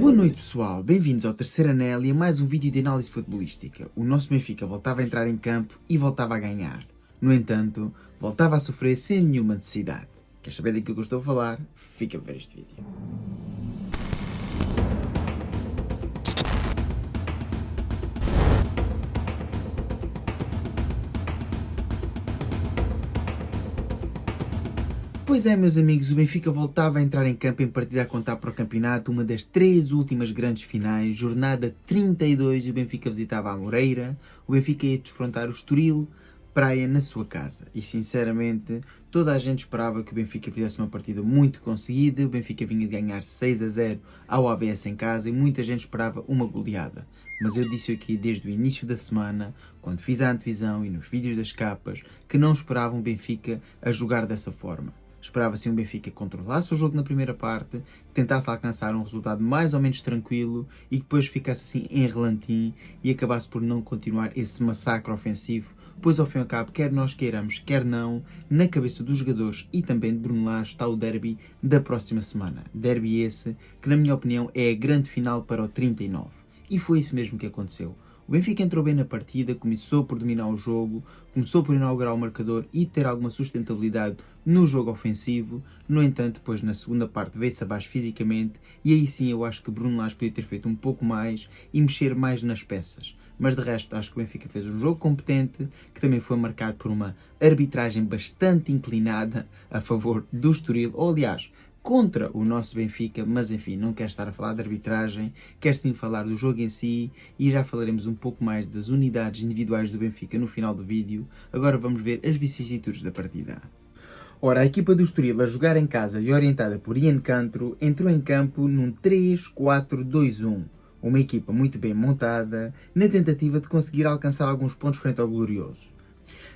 Boa noite, pessoal, bem-vindos ao terceiro anel e a mais um vídeo de análise futebolística. O nosso Benfica voltava a entrar em campo e voltava a ganhar. No entanto, voltava a sofrer sem nenhuma necessidade. Quer saber daquilo que eu estou a falar? Fica a ver este vídeo. Pois é, meus amigos, o Benfica voltava a entrar em campo em partida a contar para o campeonato, uma das três últimas grandes finais, jornada 32, o Benfica visitava a Moreira, o Benfica ia defrontar o Estoril Praia na sua casa. E sinceramente, toda a gente esperava que o Benfica fizesse uma partida muito conseguida, o Benfica vinha de ganhar 6-0 ao AVS em casa e muita gente esperava uma goleada. Mas eu disse aqui desde o início da semana, quando fiz a antevisão e nos vídeos das capas, que não esperavam o Benfica a jogar dessa forma. Esperava-se um Benfica que controlasse o jogo na primeira parte, que tentasse alcançar um resultado mais ou menos tranquilo e que depois ficasse assim em relantim e acabasse por não continuar esse massacre ofensivo, pois ao fim e ao cabo, quer nós queiramos, quer não, na cabeça dos jogadores e também de Bruno Lage está o derby da próxima semana. Derby esse que, na minha opinião, é a grande final para o 39. E foi isso mesmo que aconteceu. O Benfica entrou bem na partida, começou por dominar o jogo, começou por inaugurar o marcador e ter alguma sustentabilidade no jogo ofensivo. No entanto, depois na segunda parte veio-se abaixo fisicamente e aí sim eu acho que Bruno Lage podia ter feito um pouco mais e mexer mais nas peças. Mas de resto acho que o Benfica fez um jogo competente, que também foi marcado por uma arbitragem bastante inclinada a favor do Estoril, ou aliás, contra o nosso Benfica, mas enfim, não quero estar a falar de arbitragem, quero sim falar do jogo em si e já falaremos um pouco mais das unidades individuais do Benfica no final do vídeo. Agora vamos ver as vicissitudes da partida. Ora, a equipa do Estoril, a jogar em casa e orientada por Ian Cantro, entrou em campo num 3-4-2-1. Uma equipa muito bem montada, na tentativa de conseguir alcançar alguns pontos frente ao Glorioso.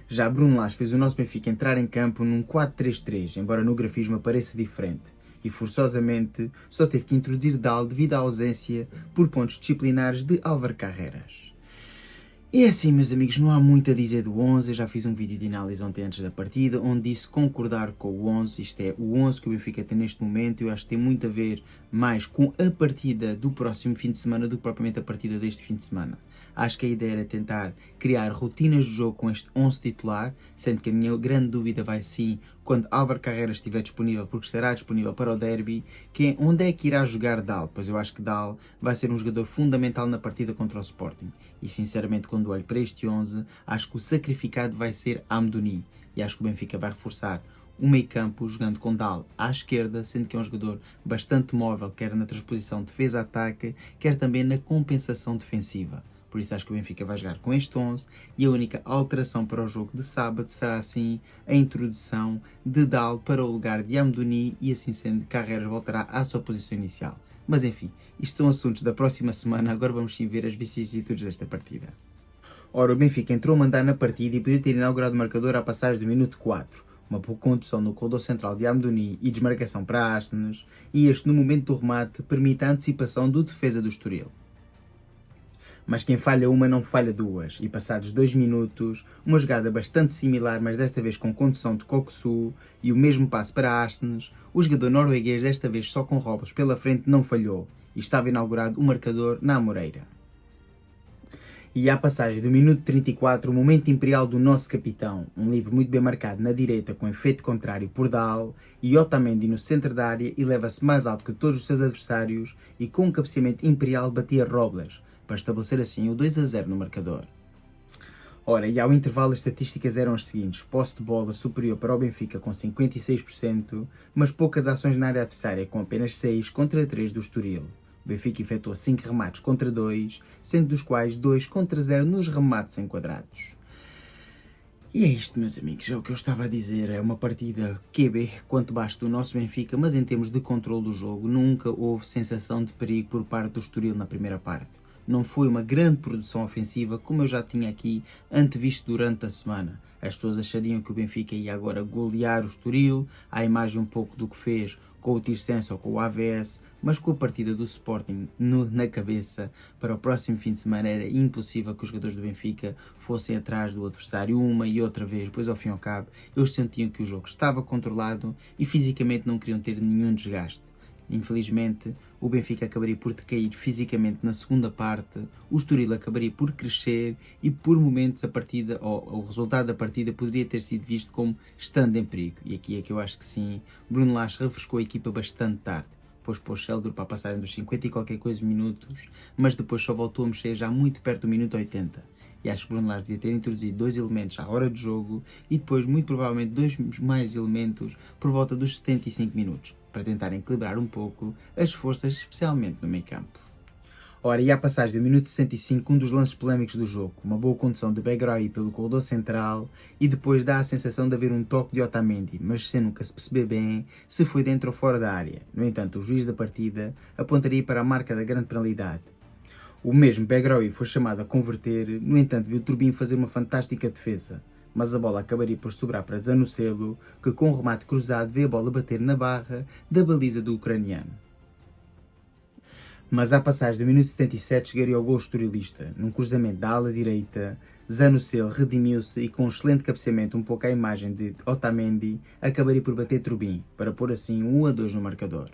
Já Bruno Lage fez o nosso Benfica entrar em campo num 4-3-3, embora no grafismo pareça diferente. E forçosamente só teve que introduzir Dal devido à ausência por pontos disciplinares de Álvaro Carreras. E assim, meus amigos, não há muito a dizer do 11, eu já fiz um vídeo de análise ontem antes da partida, onde disse concordar com o 11, isto é, o 11 que o Benfica tem neste momento, eu acho que tem muito a ver mais com a partida do próximo fim de semana do que propriamente a partida deste fim de semana. Acho que a ideia era tentar criar rotinas de jogo com este 11 titular, sendo que a minha grande dúvida vai sim quando Álvaro Carreras estiver disponível, porque estará disponível para o derby, que é onde é que irá jogar Dal, pois eu acho que Dal vai ser um jogador fundamental na partida contra o Sporting. E sinceramente, quando olho para este 11, acho que o sacrificado vai ser Amdouni, e acho que o Benfica vai reforçar o meio campo jogando com Dal à esquerda, sendo que é um jogador bastante móvel, quer na transposição defesa-ataque, quer também na compensação defensiva. Por isso acho que o Benfica vai jogar com este 11 e a única alteração para o jogo de sábado será assim a introdução de Dal para o lugar de Amdouni e assim sendo Carreras voltará à sua posição inicial. Mas enfim, isto são assuntos da próxima semana, agora vamos sim ver as vicissitudes desta partida. Ora, o Benfica entrou a mandar na partida e podia ter inaugurado o marcador à passagem do minuto 4. Uma boa condução no corredor central de Amdouni e desmarcação para Arsenes, e este no momento do remate permite a antecipação do defesa do Estoril. Mas quem falha uma não falha duas, e passados 2 minutos, uma jogada bastante similar, mas desta vez com condução de Koksu e o mesmo passo para Arsenes, o jogador norueguês desta vez só com Robles pela frente não falhou, e estava inaugurado o marcador na Amoreira. E à passagem do minuto 34, o momento imperial do nosso capitão, um livre muito bem marcado na direita com efeito contrário por Dal e Otamendi no centro da área e leva-se mais alto que todos os seus adversários e com um cabeceamento imperial batia Robles, para estabelecer assim o 2-0 no marcador. Ora, e ao intervalo as estatísticas eram as seguintes: posse de bola superior para o Benfica com 56%, mas poucas ações na área adversária com apenas 6 contra 3 do Estoril. O Benfica efetuou 5 remates contra 2, sendo dos quais 2 contra 0 nos remates enquadrados. E é isto, meus amigos, é o que eu estava a dizer, é uma partida QB quanto baixo do nosso Benfica, mas em termos de controle do jogo nunca houve sensação de perigo por parte do Estoril na primeira parte. Não foi uma grande produção ofensiva, como eu já tinha aqui antevisto durante a semana. As pessoas achariam que o Benfica ia agora golear o Estoril, à imagem um pouco do que fez com o Tirsenso ou com o AVS, mas com a partida do Sporting na cabeça, para o próximo fim de semana era impossível que os jogadores do Benfica fossem atrás do adversário uma e outra vez, pois ao fim e ao cabo eles sentiam que o jogo estava controlado e fisicamente não queriam ter nenhum desgaste. Infelizmente, o Benfica acabaria por decair fisicamente na segunda parte, o Estoril acabaria por crescer e por momentos a partida, ou o resultado da partida poderia ter sido visto como estando em perigo. E aqui é que eu acho que sim, Bruno Lage refrescou a equipa bastante tarde. Depois pôs Sheldon para passarem dos 50 e qualquer coisa minutos, mas depois só voltou a mexer já muito perto do minuto 80. E acho que Bruno Lage devia ter introduzido 2 elementos à hora de jogo e depois, muito provavelmente, 2 mais elementos por volta dos 75 minutos, para tentar equilibrar um pouco as forças, especialmente no meio campo. Ora, e à passagem do minuto 65, um dos lances polémicos do jogo, uma boa condução de Begraoui pelo corredor central e depois dá a sensação de haver um toque de Otamendi, mas sem nunca se perceber bem se foi dentro ou fora da área. No entanto, o juiz da partida apontaria para a marca da grande penalidade. O mesmo Begraoui foi chamado a converter, no entanto viu Turbin fazer uma fantástica defesa, mas a bola acabaria por sobrar para Zanuselo, que com um remate cruzado vê a bola bater na barra da baliza do ucraniano. Mas à passagem do minuto 77 chegaria ao gol estorilista. Num cruzamento da ala direita, Zanuselo redimiu-se e com um excelente cabeceamento um pouco à imagem de Otamendi, acabaria por bater Turbin, para pôr assim 1-2 no marcador.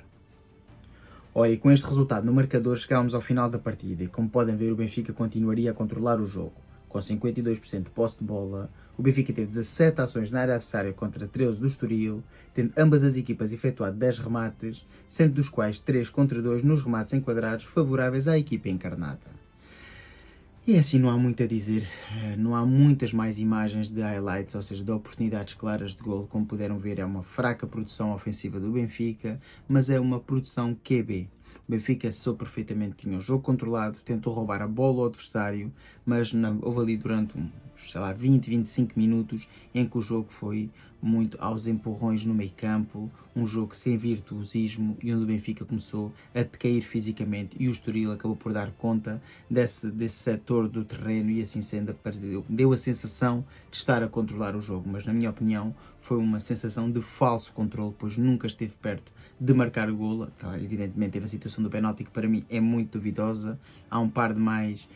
Ora, e com este resultado no marcador chegámos ao final da partida e como podem ver o Benfica continuaria a controlar o jogo. Com 52% de posse de bola, o Benfica teve 17 ações na área adversária contra 13 do Estoril, tendo ambas as equipas efetuado 10 remates, sendo dos quais 3 contra 2 nos remates enquadrados favoráveis à equipa encarnada. E assim não há muito a dizer, não há muitas mais imagens de highlights, ou seja, de oportunidades claras de golo. Como puderam ver, é uma fraca produção ofensiva do Benfica, mas é uma produção QB. O Benfica soube perfeitamente, tinha o jogo controlado, tentou roubar a bola ao adversário, mas houve ali durante, 20, 25 minutos em que o jogo foi muito aos empurrões no meio campo, um jogo sem virtuosismo e onde o Benfica começou a decair fisicamente e o Estoril acabou por dar conta desse setor do terreno e assim sendo deu a sensação de estar a controlar o jogo, mas na minha opinião foi uma sensação de falso controle, pois nunca esteve perto de marcar o golo. Então, evidentemente teve a situação do penalti que para mim é muito duvidosa, há um par de mais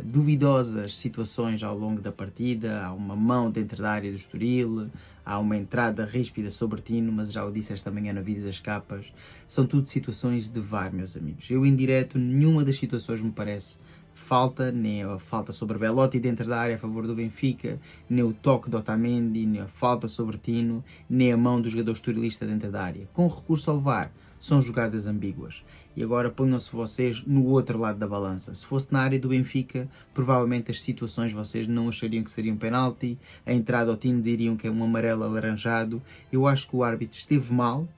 duvidosas situações ao longo da partida, há uma mão dentro da área do Estoril, há uma entrada ríspida sobre Tino, mas já o disse esta manhã no vídeo das capas, são tudo situações de VAR, meus amigos. Eu em direto, nenhuma das situações me parece falta, nem a falta sobre Belotti dentro da área a favor do Benfica, nem o toque de Otamendi, nem a falta sobre Tino, nem a mão do jogador estorilista dentro da área. Com recurso ao VAR, são jogadas ambíguas. E agora ponham-se vocês no outro lado da balança. Se fosse na área do Benfica, provavelmente as situações vocês não achariam que seriam penalti, a entrada ao time diriam que é um amarelo alaranjado. Eu acho que o árbitro esteve mal,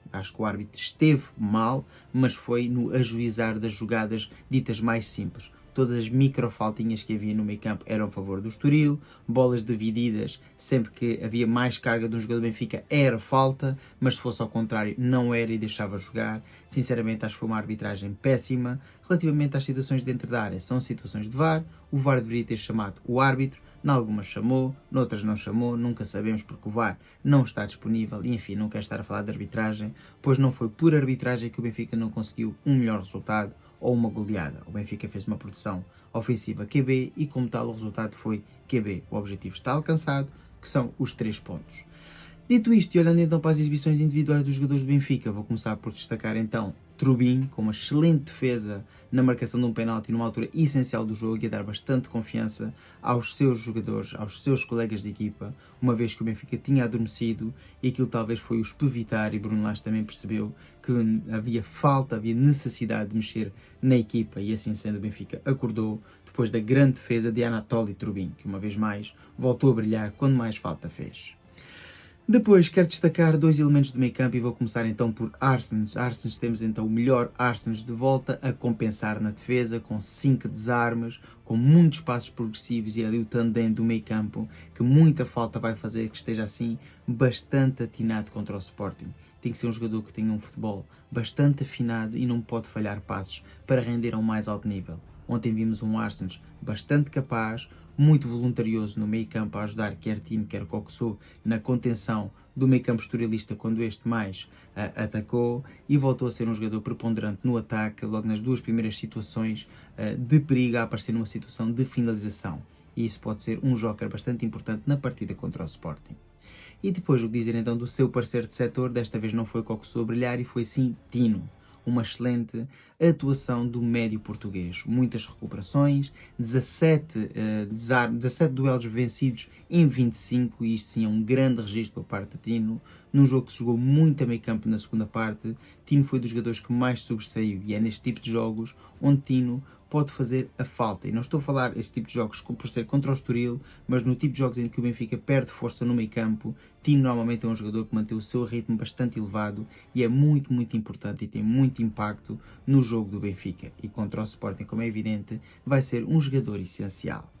mas foi no ajuizar das jogadas ditas mais simples. Todas as microfaltinhas que havia no meio campo eram a favor do Estoril, bolas divididas, sempre que havia mais carga de um jogador do Benfica era falta, mas se fosse ao contrário não era e deixava jogar. Sinceramente acho que foi uma arbitragem péssima. Relativamente às situações dentro da área, são situações de VAR, o VAR deveria ter chamado o árbitro, em algumas chamou, noutras não chamou, nunca sabemos porque o VAR não está disponível e enfim, não quero estar a falar de arbitragem, pois não foi por arbitragem que o Benfica não conseguiu um melhor resultado ou uma goleada. O Benfica fez uma produção ofensiva QB e como tal o resultado foi QB. O objetivo está alcançado, que são os 3 pontos. Dito isto e olhando então para as exibições individuais dos jogadores do Benfica, vou começar por destacar então Turbin, com uma excelente defesa na marcação de um penalti numa altura essencial do jogo e a dar bastante confiança aos seus jogadores, aos seus colegas de equipa, uma vez que o Benfica tinha adormecido e aquilo talvez foi o espevitar e Bruno Lage também percebeu que havia necessidade de mexer na equipa e assim sendo o Benfica acordou depois da grande defesa de Anatoly Turbin, que uma vez mais voltou a brilhar quando mais falta fez. Depois quero destacar 2 elementos do meio campo e vou começar então por Arsens. Temos então o melhor Arsens de volta a compensar na defesa, com 5 desarmes, com muitos passos progressivos e ali o tandem do meio campo, que muita falta vai fazer que esteja assim bastante atinado contra o Sporting. Tem que ser um jogador que tenha um futebol bastante afinado e não pode falhar passos para render a um mais alto nível. Ontem vimos um Arsens bastante capaz, muito voluntarioso no meio campo a ajudar quer Tino, quer Coxo na contenção do meio campo estorilista quando este mais atacou e voltou a ser um jogador preponderante no ataque, logo nas 2 primeiras situações de perigo a aparecer numa situação de finalização. E isso pode ser um joker bastante importante na partida contra o Sporting. E depois o que dizer então do seu parceiro de setor, desta vez não foi Coxo a brilhar e foi sim Tino. uma excelente atuação do médio português. Muitas recuperações, 17 duelos vencidos em 25, e isto sim é um grande registro por parte de Tino. Num jogo que se jogou muito a meio campo na segunda parte, Tino foi dos jogadores que mais sobressaiu, e é neste tipo de jogos onde Tino pode fazer a falta. E não estou a falar este tipo de jogos por ser contra o Estoril, mas no tipo de jogos em que o Benfica perde força no meio campo, Tino normalmente é um jogador que mantém o seu ritmo bastante elevado e é muito, muito importante e tem muito impacto no jogo do Benfica. E contra o Sporting, como é evidente, vai ser um jogador essencial.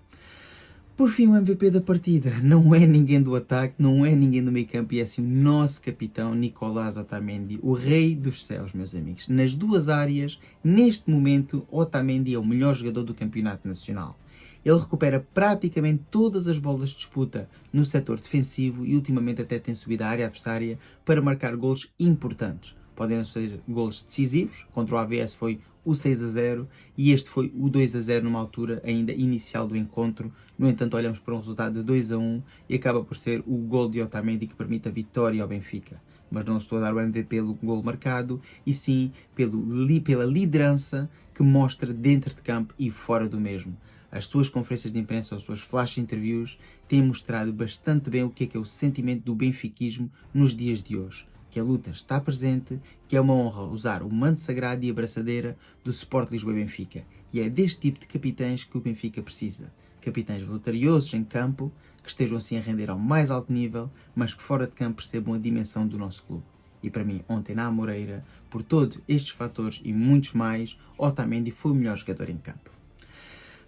Por fim, o MVP da partida não é ninguém do ataque, não é ninguém do meio campo, e é assim o nosso capitão Nicolás Otamendi, o rei dos céus, meus amigos. Nas duas áreas, neste momento, Otamendi é o melhor jogador do campeonato nacional. Ele recupera praticamente todas as bolas de disputa no setor defensivo e ultimamente até tem subido à área adversária para marcar golos importantes. Podem ser golos decisivos, contra o AVS foi o 6-0 e este foi o 2-0 numa altura ainda inicial do encontro. No entanto, olhamos para um resultado de 2-1 e acaba por ser o gol de Otamendi que permite a vitória ao Benfica. Mas não estou a dar o MVP pelo gol marcado, e sim pela liderança que mostra dentro de campo e fora do mesmo. As suas conferências de imprensa ou as suas flash interviews têm mostrado bastante bem o que é o sentimento do benfiquismo nos dias de hoje. Que a luta está presente, que é uma honra usar o manto sagrado e a abraçadeira do Sport Lisboa e Benfica. E é deste tipo de capitães que o Benfica precisa. Capitães vitoriosos em campo, que estejam assim a render ao mais alto nível, mas que fora de campo percebam a dimensão do nosso clube. E para mim, ontem na Amoreira, por todos estes fatores e muitos mais, Otamendi foi o melhor jogador em campo.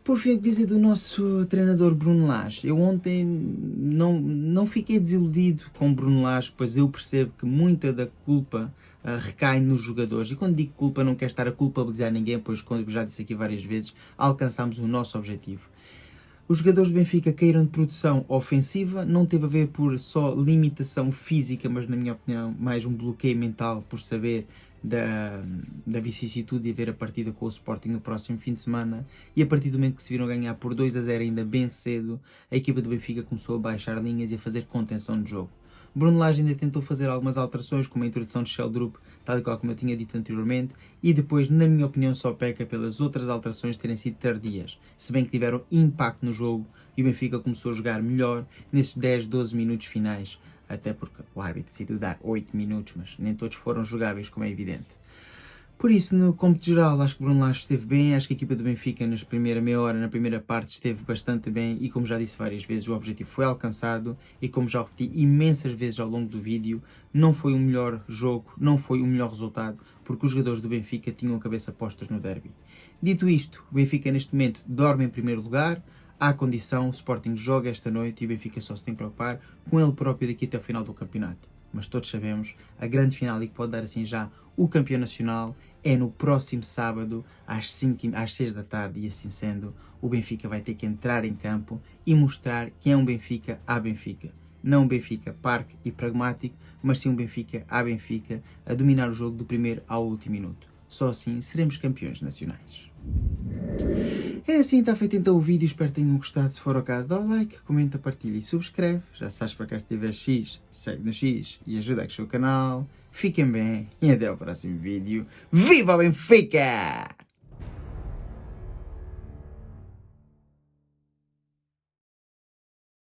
Por fim, o que dizer do nosso treinador Bruno Lage? Eu ontem não fiquei desiludido com Bruno Lage, pois eu percebo que muita da culpa recai nos jogadores. E quando digo culpa, não quero estar a culpabilizar ninguém, pois, como já disse aqui várias vezes, alcançámos o nosso objetivo. Os jogadores do Benfica caíram de produção ofensiva, não teve a ver por só limitação física, mas na minha opinião mais um bloqueio mental por saber da vicissitude de ver a partida com o Sporting no próximo fim de semana, e a partir do momento que se viram ganhar por 2-0 ainda bem cedo, a equipa do Benfica começou a baixar linhas e a fazer contenção de jogo. Bruno Lage ainda tentou fazer algumas alterações, como a introdução de Sheldrup, tal e qual como eu tinha dito anteriormente, e depois, na minha opinião, só peca pelas outras alterações terem sido tardias, se bem que tiveram impacto no jogo e o Benfica começou a jogar melhor nesses 10, 12 minutos finais, até porque o árbitro decidiu dar 8 minutos, mas nem todos foram jogáveis, como é evidente. Por isso, no cômputo geral, acho que Bruno Lage esteve bem, acho que a equipa do Benfica na primeira meia hora, na primeira parte, esteve bastante bem e, como já disse várias vezes, o objetivo foi alcançado e, como já repeti imensas vezes ao longo do vídeo, não foi o melhor jogo, não foi o melhor resultado, porque os jogadores do Benfica tinham a cabeça postas no derby. Dito isto, o Benfica neste momento dorme em primeiro lugar, há condição, o Sporting joga esta noite e o Benfica só se tem que preocupar com ele próprio daqui até o final do campeonato. Mas todos sabemos, a grande final e que pode dar assim já o campeão nacional é no próximo sábado às 6 da tarde, e assim sendo, o Benfica vai ter que entrar em campo e mostrar que é um Benfica à Benfica. Não um Benfica parque e pragmático, mas sim um Benfica à Benfica, a dominar o jogo do primeiro ao último minuto. Só assim seremos campeões nacionais. É assim, está feito então o vídeo, espero que tenham gostado. Se for o caso, dá o like, comenta, partilha e subscreve. Já sabes, para cá se tiver X, segue no X e ajuda a crescer o canal. Fiquem bem e até ao próximo vídeo. Viva o Benfica!